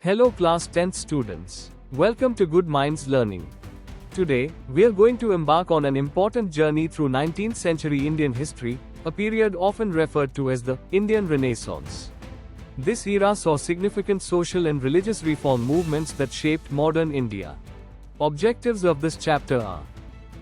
Hello class 10th students. Welcome to Good Minds Learning. Today, we are going to embark on an important journey through 19th century Indian history, a period often referred to as the Indian Renaissance. This era saw significant social and religious reform movements that shaped modern India. Objectives of this chapter are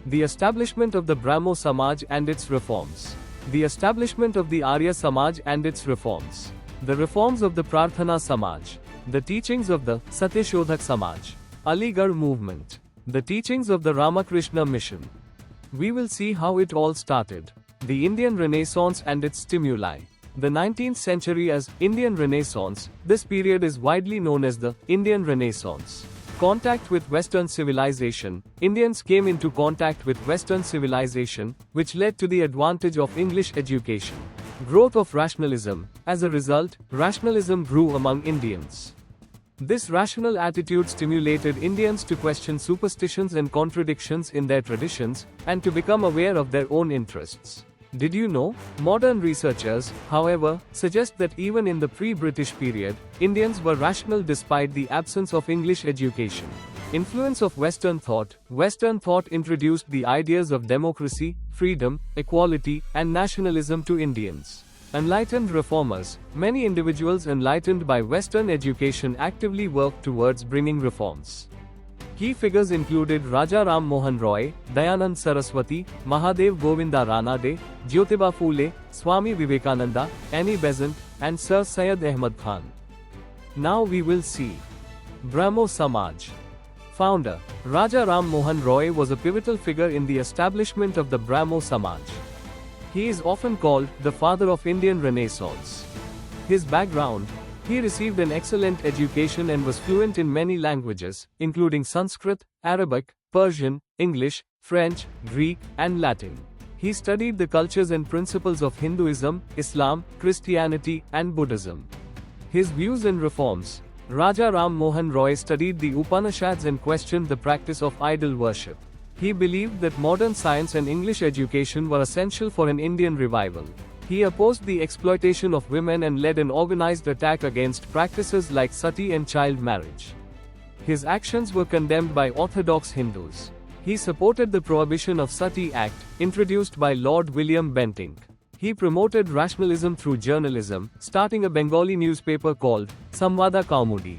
the establishment of the Brahmo Samaj and its reforms, the establishment of the Arya Samaj and its reforms, the reforms of the Prarthana Samaj, the teachings of the Satyashodhak Samaj, Aligarh Movement, the teachings of the Ramakrishna Mission. We will see how it all started. The Indian Renaissance and its stimuli. The 19th century as Indian Renaissance, this period is widely known as the Indian Renaissance. Contact with Western civilization. Indians came into contact with Western civilization, which led to the advantage of English education. Growth of rationalism. As a result, rationalism grew among Indians. This rational attitude stimulated Indians to question superstitions and contradictions in their traditions, and to become aware of their own interests. Did you know? Modern researchers, however, suggest that even in the pre-British period, Indians were rational despite the absence of English education. Influence of Western thought. Western thought introduced the ideas of democracy, freedom, equality, and nationalism to Indians. Enlightened reformers. Many individuals enlightened by Western education actively worked towards bringing reforms. Key figures included Raja Ram Mohan Roy, Dayananda Saraswati, Mahadev Govinda Ranade, Jyotiba Phule, Swami Vivekananda, Annie Besant, and Sir Syed Ahmad Khan. Now we will see. Brahmo Samaj. Founder, Raja Ram Mohan Roy was a pivotal figure in the establishment of the Brahmo Samaj. He is often called the father of Indian Renaissance. His background: he received an excellent education and was fluent in many languages, including Sanskrit, Arabic, Persian, English, French, Greek, and Latin. He studied the cultures and principles of Hinduism, Islam, Christianity, and Buddhism. His views and reforms. Raja Ram Mohan Roy studied the Upanishads and questioned the practice of idol worship. He believed that modern science and English education were essential for an Indian revival. He opposed the exploitation of women and led an organized attack against practices like sati and child marriage. His actions were condemned by orthodox Hindus. He supported the Prohibition of Sati Act, introduced by Lord William Bentinck. He promoted rationalism through journalism, starting a Bengali newspaper called Samvada Kaumudi.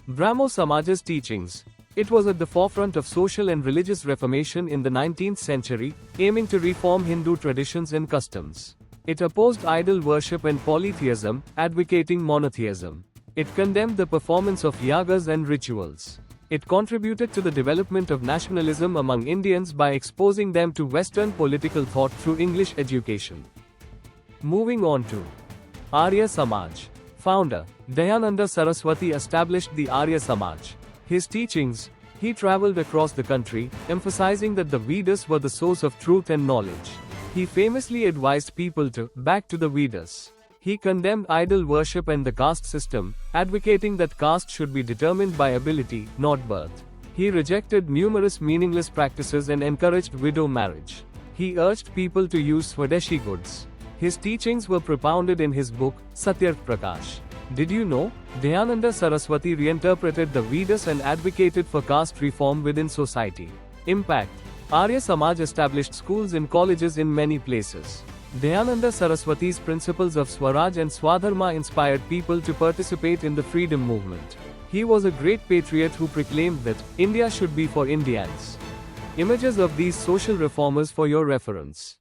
Brahmo Samaj's teachings. It was at the forefront of social and religious reformation in the 19th century, aiming to reform Hindu traditions and customs. It opposed idol worship and polytheism, advocating monotheism. It condemned the performance of yagas and rituals. It contributed to the development of nationalism among Indians by exposing them to Western political thought through English education. Moving on to Arya Samaj. Founder, Dayananda Saraswati established the Arya Samaj. His teachings: he traveled across the country, emphasizing that the Vedas were the source of truth and knowledge. He famously advised people to back to the Vedas. He condemned idol worship and the caste system, advocating that caste should be determined by ability, not birth. He rejected numerous meaningless practices and encouraged widow marriage. He urged people to use Swadeshi goods. His teachings were propounded in his book, Satyarth Prakash. Did you know? Dayananda Saraswati reinterpreted the Vedas and advocated for caste reform within society. Impact. Arya Samaj established schools and colleges in many places. Dayananda Saraswati's principles of Swaraj and Swadharma inspired people to participate in the freedom movement. He was a great patriot who proclaimed that India should be for Indians. Images of these social reformers for your reference.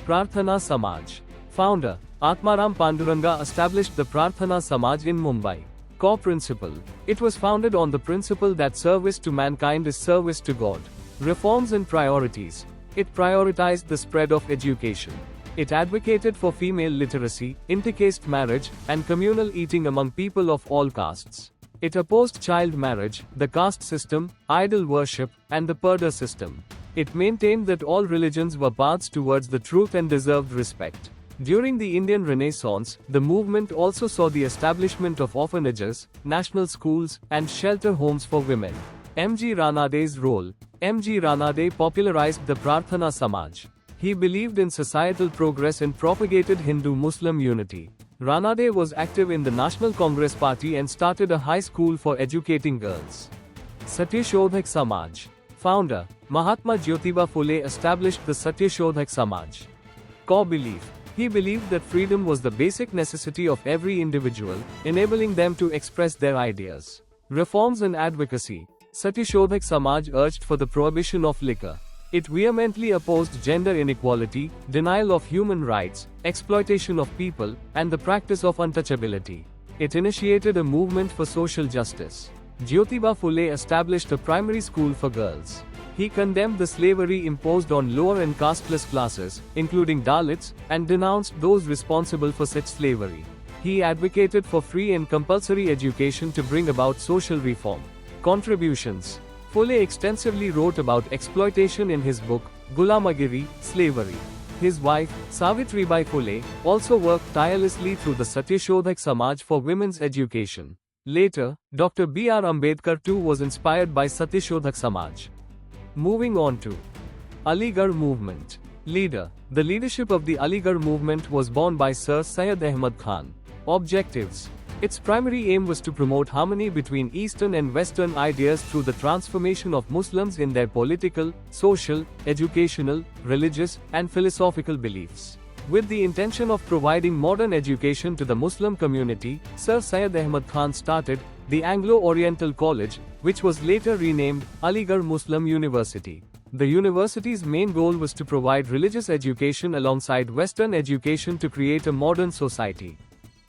Prarthana Samaj. Founder, Atmaram Panduranga established the Prarthana Samaj in Mumbai. Core principle. It was founded on the principle that service to mankind is service to God. Reforms and priorities. It prioritized the spread of education. It advocated for female literacy, intercaste marriage, and communal eating among people of all castes. It opposed child marriage, the caste system, idol worship, and the purdah system. It maintained that all religions were paths towards the truth and deserved respect. During the Indian Renaissance, the movement also saw the establishment of orphanages, national schools, and shelter homes for women. M.G. Ranade's role. M.G. Ranade popularized the Prarthana Samaj. He believed in societal progress and propagated Hindu-Muslim unity. Ranade was active in the National Congress Party and started a high school for educating girls. Satyashodhak Samaj. Founder, Mahatma Jyotiba Phule established the Satyashodhak Samaj. Core belief. He believed that freedom was the basic necessity of every individual, enabling them to express their ideas. Reforms and advocacy. Satyashodhak Samaj urged for the prohibition of liquor. It vehemently opposed gender inequality, denial of human rights, exploitation of people, and the practice of untouchability. It initiated a movement for social justice. Jyotiba Phule established a primary school for girls. He condemned the slavery imposed on lower and casteless classes, including Dalits, and denounced those responsible for such slavery. He advocated for free and compulsory education to bring about social reform. Contributions. Phule extensively wrote about exploitation in his book, Gulamagiri, Slavery. His wife, Savitribai Phule, also worked tirelessly through the Satyashodhak Samaj for women's education. Later, Dr. B.R. Ambedkar too was inspired by Satyashodhak Samaj. Moving on to Aligarh Movement. Leader. The leadership of the Aligarh Movement was borne by Sir Syed Ahmad Khan. Objectives. Its primary aim was to promote harmony between Eastern and Western ideas through the transformation of Muslims in their political, social, educational, religious, and philosophical beliefs. With the intention of providing modern education to the Muslim community, Sir Syed Ahmad Khan started the Anglo-Oriental College, which was later renamed Aligarh Muslim University. The university's main goal was to provide religious education alongside Western education to create a modern society.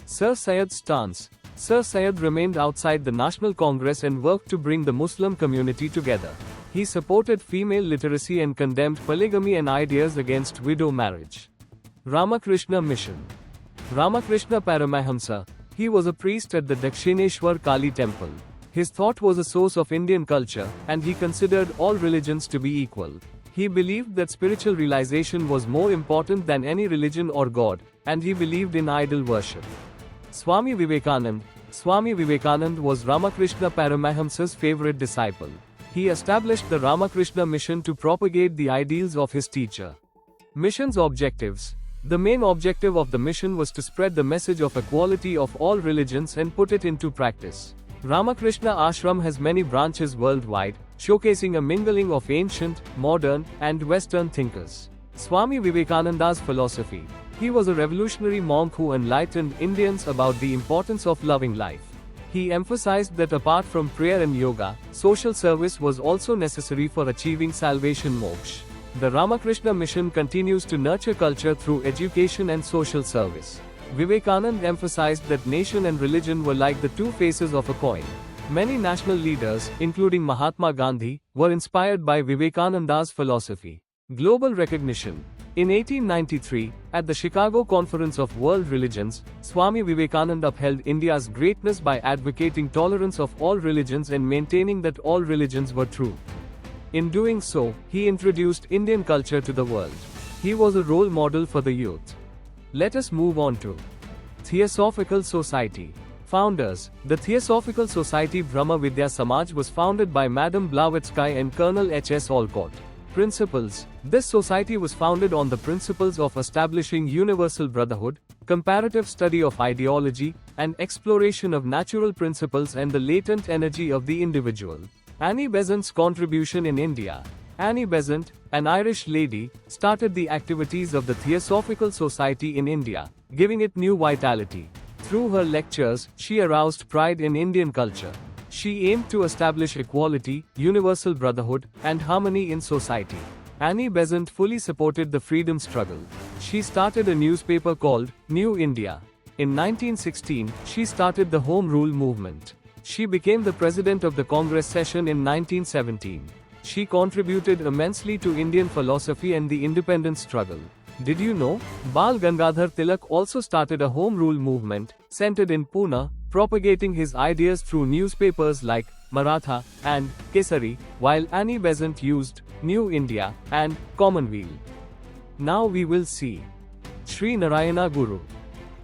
Sir Syed's stance. Sir Syed remained outside the National Congress and worked to bring the Muslim community together. He supported female literacy and condemned polygamy and ideas against widow marriage. Ramakrishna Mission. Ramakrishna Paramahamsa. He was a priest at the Dakshineshwar Kali temple. His thought was a source of Indian culture, and he considered all religions to be equal. He believed that spiritual realization was more important than any religion or god, and he believed in idol worship. Swami Vivekananda. Swami Vivekananda was Ramakrishna Paramahamsa's favorite disciple. He established the Ramakrishna Mission to propagate the ideals of his teacher. Mission's objectives. The main objective of the mission was to spread the message of equality of all religions and put it into practice. Ramakrishna Ashram has many branches worldwide, showcasing a mingling of ancient, modern, and Western thinkers. Swami Vivekananda's philosophy. He was a revolutionary monk who enlightened Indians about the importance of loving life. He emphasized that apart from prayer and yoga, social service was also necessary for achieving salvation moksha. The Ramakrishna Mission continues to nurture culture through education and social service. Vivekananda emphasized that nation and religion were like the two faces of a coin. Many national leaders, including Mahatma Gandhi, were inspired by Vivekananda's philosophy. Global recognition. In 1893, at the Chicago Conference of World Religions, Swami Vivekananda upheld India's greatness by advocating tolerance of all religions and maintaining that all religions were true. In doing so, he introduced Indian culture to the world. He was a role model for the youth. Let us move on to Theosophical Society. Founders. The Theosophical Society Brahma Vidya Samaj was founded by Madam Blavatsky and Colonel H.S. Olcott. Principles. This society was founded on the principles of establishing universal brotherhood, comparative study of ideology, and exploration of natural principles and the latent energy of the individual. Annie Besant's contribution in India. Annie Besant, an Irish lady, started the activities of the Theosophical Society in India, giving it new vitality. Through her lectures, she aroused pride in Indian culture. She aimed to establish equality, universal brotherhood, and harmony in society. Annie Besant fully supported the freedom struggle. She started a newspaper called New India. In 1916, she started the Home Rule movement. She became the president of the Congress session in 1917. She contributed immensely to Indian philosophy and the independence struggle. Did you know? Bal Gangadhar Tilak also started a Home Rule movement, centered in Pune, propagating his ideas through newspapers like Maratha and Kesari, while Annie Besant used New India and Commonweal. Now we will see Sri Narayana Guru.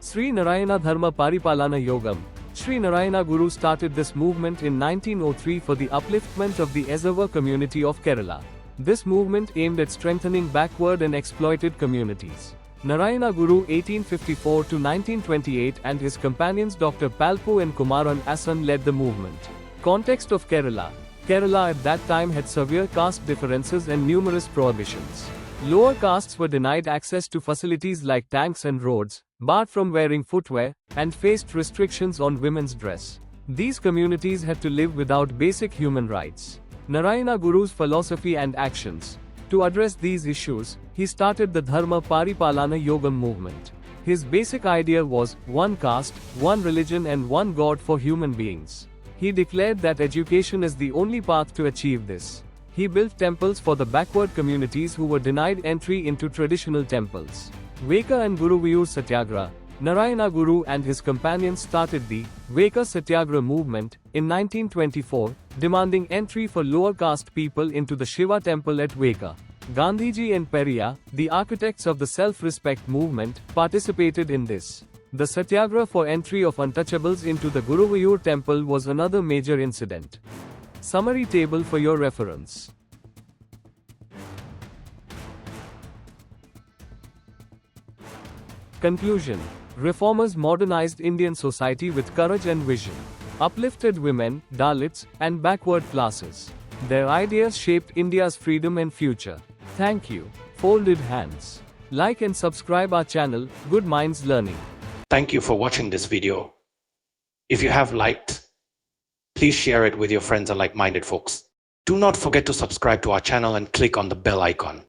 Sri Narayana Dharma Paripalana Yogam. Sri Narayana Guru started this movement in 1903 for the upliftment of the Ezhava community of Kerala. This movement aimed at strengthening backward and exploited communities. Narayana Guru 1854 to 1928 and his companions Dr. Palpu and Kumaran Asan led the movement. Context of Kerala. Kerala at that time had severe caste differences and numerous prohibitions. Lower castes were denied access to facilities like tanks and roads, barred from wearing footwear, and faced restrictions on women's dress. These communities had to live without basic human rights. Narayana Guru's philosophy and actions. To address these issues, he started the Dharma Paripalana Yogam movement. His basic idea was one caste, one religion, and one God for human beings. He declared that education is the only path to achieve this. He built temples for the backward communities who were denied entry into traditional temples. Veka and Guruvayur Satyagraha. Narayana Guru and his companions started the Veka Satyagraha movement in 1924, demanding entry for lower caste people into the Shiva temple at Veka. Gandhiji and Periyar, the architects of the self-respect movement, participated in this. The Satyagraha for entry of untouchables into the Guruvayur temple was another major incident. Summary table for your reference. Conclusion. Reformers modernized Indian society with courage and vision. Uplifted women, Dalits, and backward classes. Their ideas shaped India's freedom and future. Thank you. Folded hands. Like and subscribe our channel, Good Minds Learning. Thank you for watching this video. If you have liked, please share it with your friends and like-minded folks. Do not forget to subscribe to our channel and click on the bell icon.